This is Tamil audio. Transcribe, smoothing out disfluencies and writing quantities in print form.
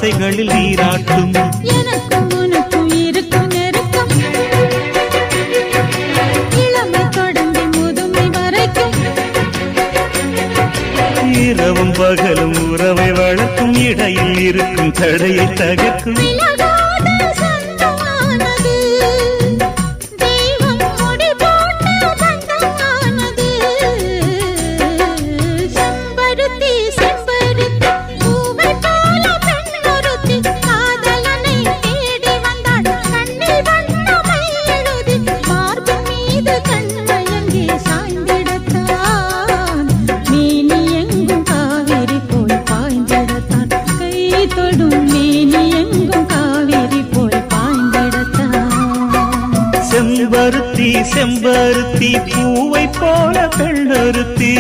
ஆசைகளில் நீராட்டும். எனக்கும் உனக்கும் இருக்கும் நெருக்கம் இளமை தொடங்கி முதுமை வரைக்கும். இரவும் பகலும் உறவை வளர்க்கும், இடையில் இருக்கும் தடையை தகர்க்கும். செம்பருத்தி செம்பருத்தி பூவை போல பெண்ணொருத்தி.